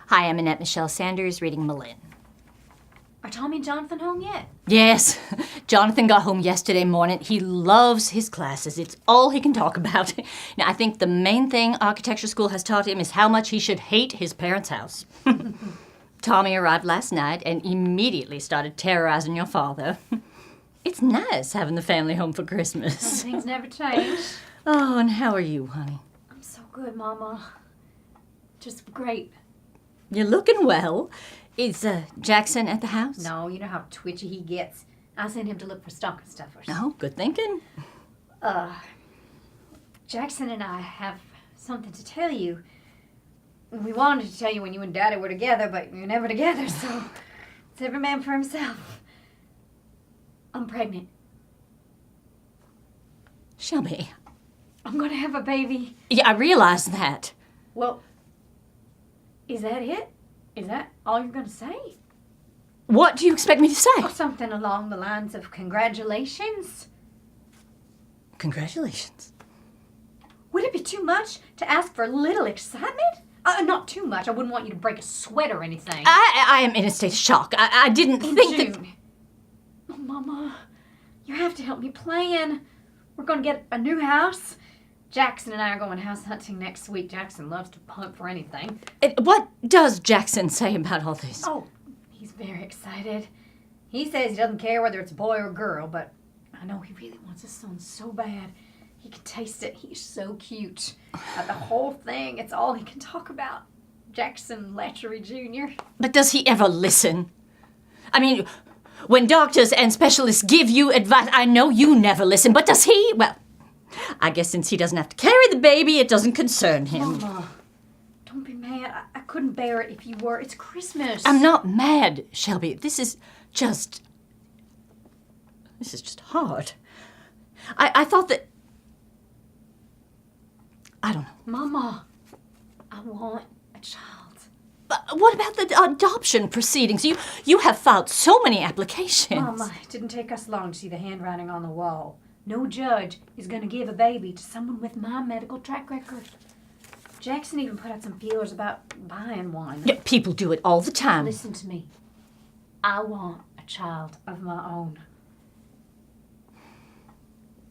Hi, I'm Annette Michelle Sanders, reading Malin. Are Tommy and Jonathan home yet? Yes, Jonathan got home yesterday morning. He loves his classes. It's all he can talk about. Now, I think the main thing architecture school has taught him is how much he should hate his parents' house. Tommy arrived last night and immediately started terrorizing your father. It's nice having the family home for Christmas. Some things never change. Oh, and how are you, honey? I'm so good, Mama. Just great. You're looking well. Is Jackson at the house? No, you know how twitchy he gets. I sent him to look for stocking stuffers. Oh, good thinking. Jackson and I have something to tell you. We wanted to tell you when you and Daddy were together, but you're never together, so it's every man for himself. I'm pregnant. Shelby. I'm gonna have a baby. Yeah, I realize that. Well, is that it? Is that all you're gonna say? What do you expect me to say? Oh, something along the lines of congratulations. Congratulations. Would it be too much to ask for a little excitement? Not too much. I wouldn't want you to break a sweat or anything. I am in a state of shock. I didn't In think June. that... Oh, Mama, you have to help me plan. We're going to get a new house. Jackson and I are going house hunting next week. Jackson loves to hunt for anything. What does Jackson say about all this? Oh, he's very excited. He says he doesn't care whether it's a boy or a girl, but I know he really wants a son so bad. He can taste it. He's so cute. The whole thing, it's all he can talk about. Jackson Letchery Jr. But does he ever listen? I mean, when doctors and specialists give you advice, I know you never listen, but does he? Well, I guess since he doesn't have to carry the baby, it doesn't concern him. Mama, don't be mad. I couldn't bear it if you were. It's Christmas. I'm not mad, Shelby. This is just hard. I thought that... I don't know. Mama, I want a child. But what about the adoption proceedings? You have filed so many applications. Mama, it didn't take us long to see the handwriting on the wall. No judge is going to give a baby to someone with my medical track record. Jackson even put out some feelers about buying one. Yeah, people do it all the time. Listen to me. I want a child of my own.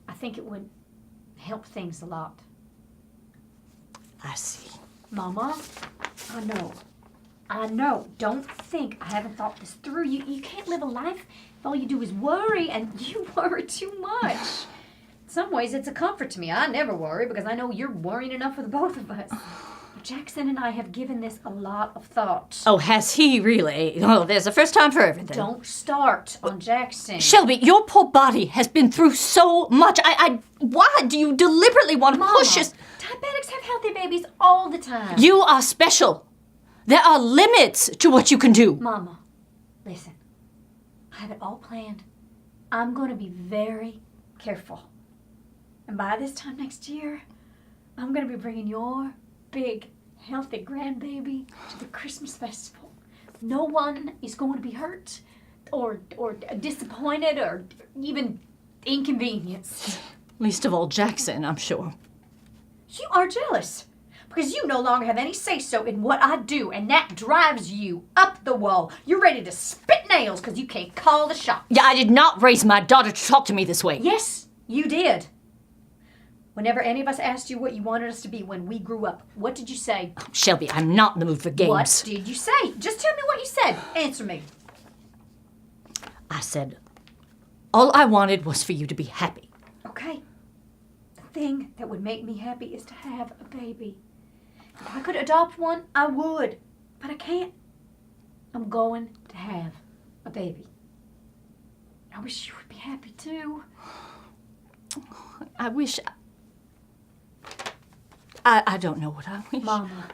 I think it would help things a lot. I see. Mama, I know. Don't think I haven't thought this through. You can't live a life if all you do is worry, and you worry too much. In some ways, it's a comfort to me. I never worry because I know you're worrying enough for the both of us. Jackson and I have given this a lot of thought. Oh, has he really? Oh, there's a first time for everything. Don't start on Jackson. Shelby, your poor body has been through so much. Why do you deliberately want to Mama, push us? diabetics have healthy babies all the time. You are special. There are limits to what you can do. Mama, listen. I have it all planned. I'm going to be very careful. And by this time next year, I'm going to be bringing your big, healthy grandbaby to the Christmas festival. No one is going to be hurt or disappointed or even inconvenienced. Least of all Jackson, I'm sure. You are jealous because you no longer have any say-so in what I do, and that drives you up the wall. You're ready to spit nails because you can't call the shots. Yeah, I did not raise my daughter to talk to me this way. Yes, you did. Whenever any of us asked you what you wanted us to be when we grew up, what did you say? Shelby, I'm not in the mood for games. What did you say? Just tell me what you said. Answer me. I said, all I wanted was for you to be happy. Okay. The thing that would make me happy is to have a baby. If I could adopt one, I would. But I can't. I'm going to have a baby. I wish you would be happy too. I wish... I don't know what I wish. Mama,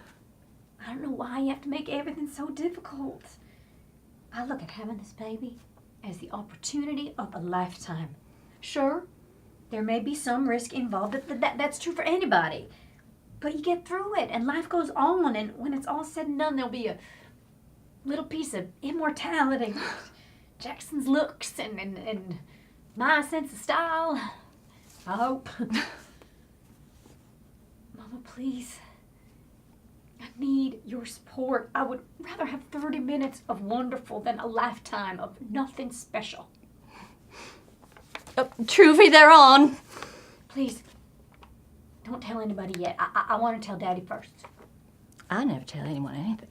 I don't know why you have to make everything so difficult. I look at having this baby as the opportunity of a lifetime. Sure, there may be some risk involved. That's true for anybody. But you get through it, and life goes on, and when it's all said and done, there'll be a little piece of immortality. Jackson's looks and my sense of style. I hope. Mama, please. I need your support. I would rather have 30 minutes of wonderful than a lifetime of nothing special. Truvy, they're on. Please, don't tell anybody yet. I want to tell Daddy first. I never tell anyone anything.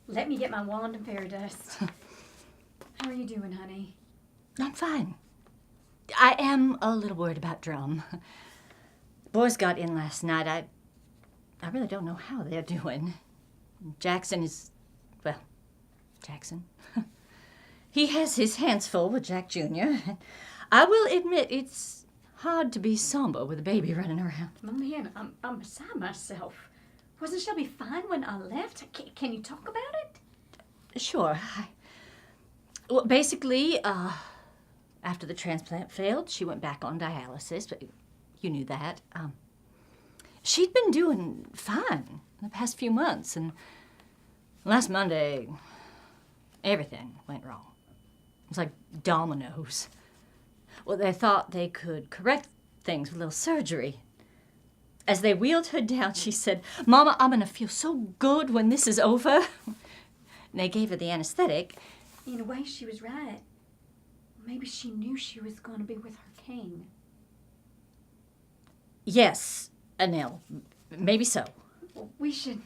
Let me get my wand and fairy dust. How are you doing, honey? I'm fine. I am a little worried about Drum. Boys got in last night. I really don't know how they're doing. Jackson is, well, Jackson. He has his hands full with Jack Jr. I will admit it's hard to be somber with a baby running around. Man, I'm beside myself. Wasn't Shelby fine when I left? Can you talk about it? Sure. Well, basically, after the transplant failed, she went back on dialysis, but you knew that. She'd been doing fine the past few months, and last Monday, everything went wrong. It was like dominoes. Well, they thought they could correct things with a little surgery. As they wheeled her down, she said, "Mama, I'm gonna feel so good when this is over." And they gave her the anesthetic. In a way, she was right. Maybe she knew she was going to be with her king. Yes, Anelle, maybe so. Well, we should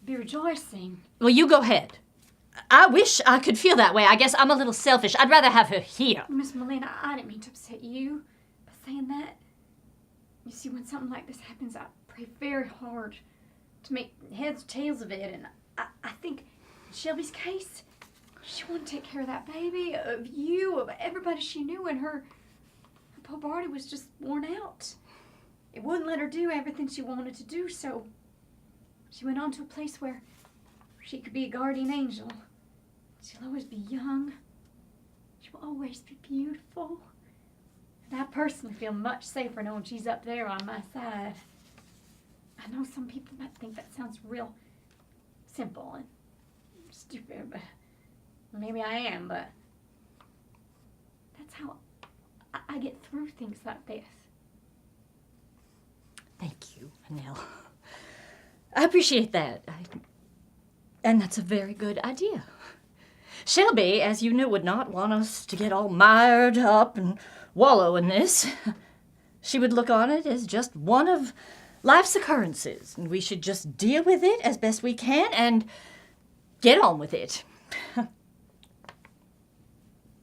be rejoicing. Well, you go ahead. I wish I could feel that way. I guess I'm a little selfish. I'd rather have her here. Miss Molina, I didn't mean to upset you by saying that. You see, when something like this happens, I pray very hard to make heads or tails of it. And I think in Shelby's case, she wanted to take care of that baby, of you, of everybody she knew, and her poor body was just worn out. It wouldn't let her do everything she wanted to do, so she went on to a place where she could be a guardian angel. She'll always be young. She will always be beautiful. And I personally feel much safer knowing she's up there on my side. I know some people might think that sounds real simple and stupid, but maybe I am, but that's how I get through things like this. Thank you, Anelle. I appreciate that. And that's a very good idea. Shelby, as you knew, would not want us to get all mired up and wallow in this. She would look on it as just one of life's occurrences, and we should just deal with it as best we can and get on with it.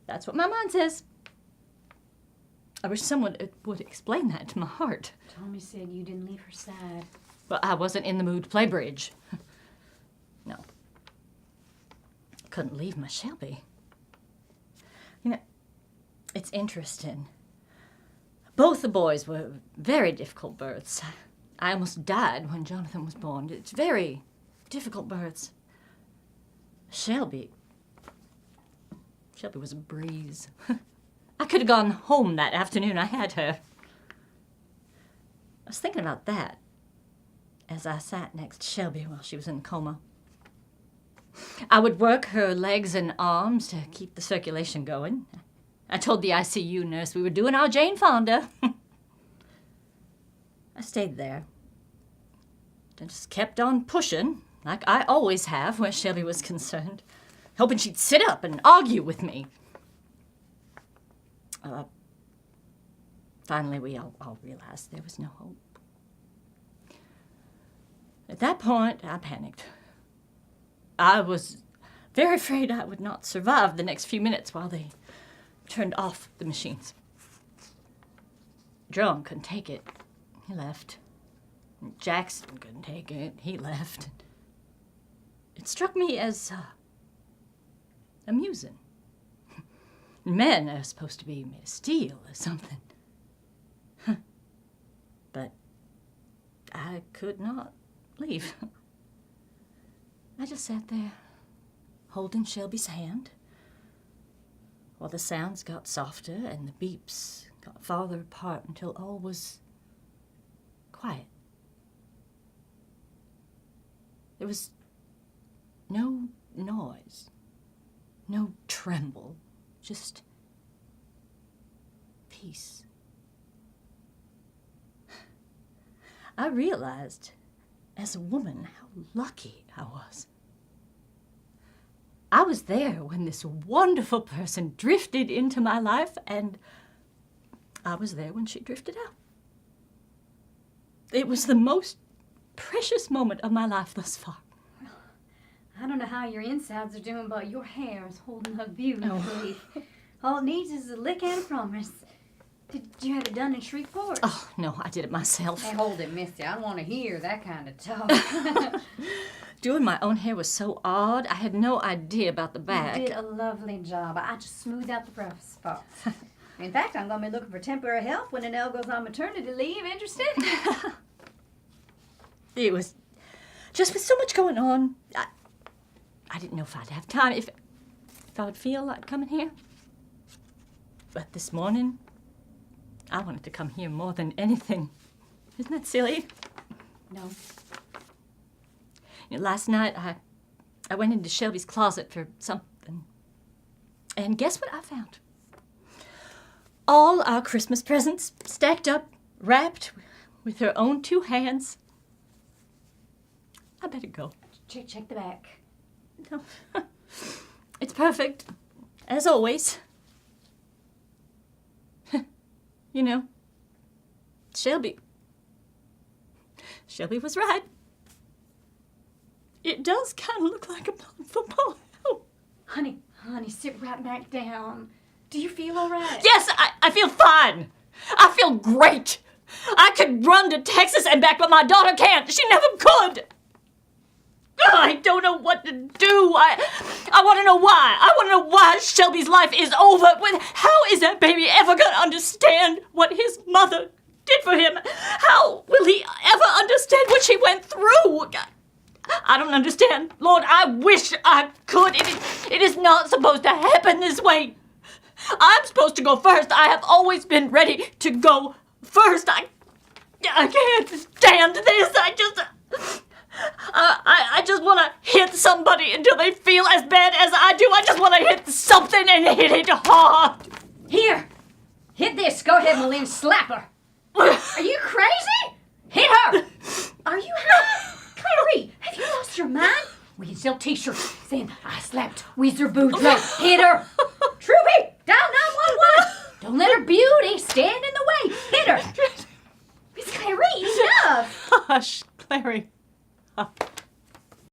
That's what my mind says. I wish someone would explain that to my heart. Tommy said you didn't leave her side. Well, I wasn't in the mood to play bridge. No. Couldn't leave my Shelby. You know, it's interesting. Both the boys were very difficult births. I almost died when Jonathan was born. It's very difficult births. Shelby was a breeze. I could have gone home that afternoon I had her. I was thinking about that as I sat next to Shelby while she was in coma. I would work her legs and arms to keep the circulation going. I told the ICU nurse we were doing our Jane Fonda. I stayed there. I just kept on pushing, like I always have where Shelby was concerned, hoping she'd sit up and argue with me. Finally, we all realized there was no hope. At that point, I panicked. I was very afraid I would not survive the next few minutes while they turned off the machines. Drum couldn't take it. He left. Jackson couldn't take it. He left. It struck me as amusing. Men are supposed to be made of steel or something. But I could not leave. I just sat there, holding Shelby's hand, while the sounds got softer and the beeps got farther apart until all was quiet. There was no noise, no tremble, just I realized, as a woman, how lucky I was. I was there when this wonderful person drifted into my life, and I was there when she drifted out. It was the most precious moment of my life thus far. I don't know how your insides are doing, but your hair is holding up beautifully. All it needs is a lick and a promise. Did you have it done in Shreveport? Oh, no, I did it myself. Hey, hold it, Misty. I don't want to hear that kind of talk. Doing my own hair was so odd. I had no idea about the back. You did a lovely job. I just smoothed out the rough spots. In fact, I'm going to be looking for temporary help when Anette goes on maternity leave. Interested? It was just with so much going on. I didn't know if I'd have time, if I would feel like coming here. But this morning, I wanted to come here more than anything. Isn't that silly? No. You know, last night, I went into Shelby's closet for something. And guess what I found? All our Christmas presents stacked up, wrapped with her own 2 hands. I better go. Check the back. No. It's perfect, as always. You know, Shelby was right. It does kind of look like a football helmet. Honey, sit right back down. Do you feel all right? Yes, I feel fine. I feel great. I could run to Texas and back, but my daughter can't. She never could. I don't know what to do. I want to know why. I want to know why Shelby's life is over. How is that baby ever going to understand what his mother did for him? How will he ever understand what she went through? I don't understand. Lord, I wish I could. It is not supposed to happen this way. I'm supposed to go first. I have always been ready to go first. I can't stand this. I just want to hit somebody until they feel as bad as I do. I just want to hit something and hit it hard. Here, hit this. Go ahead, Malin, slap her. Are you crazy? Hit her. Are you high? Clary, have you lost your mind? We can sell t-shirts saying, I slapped Weezer Boudreaux. Hit her. Troopy, dial 911. Don't let her beauty stand in the way. Hit her. Miss Clary, enough. Hush, Clary.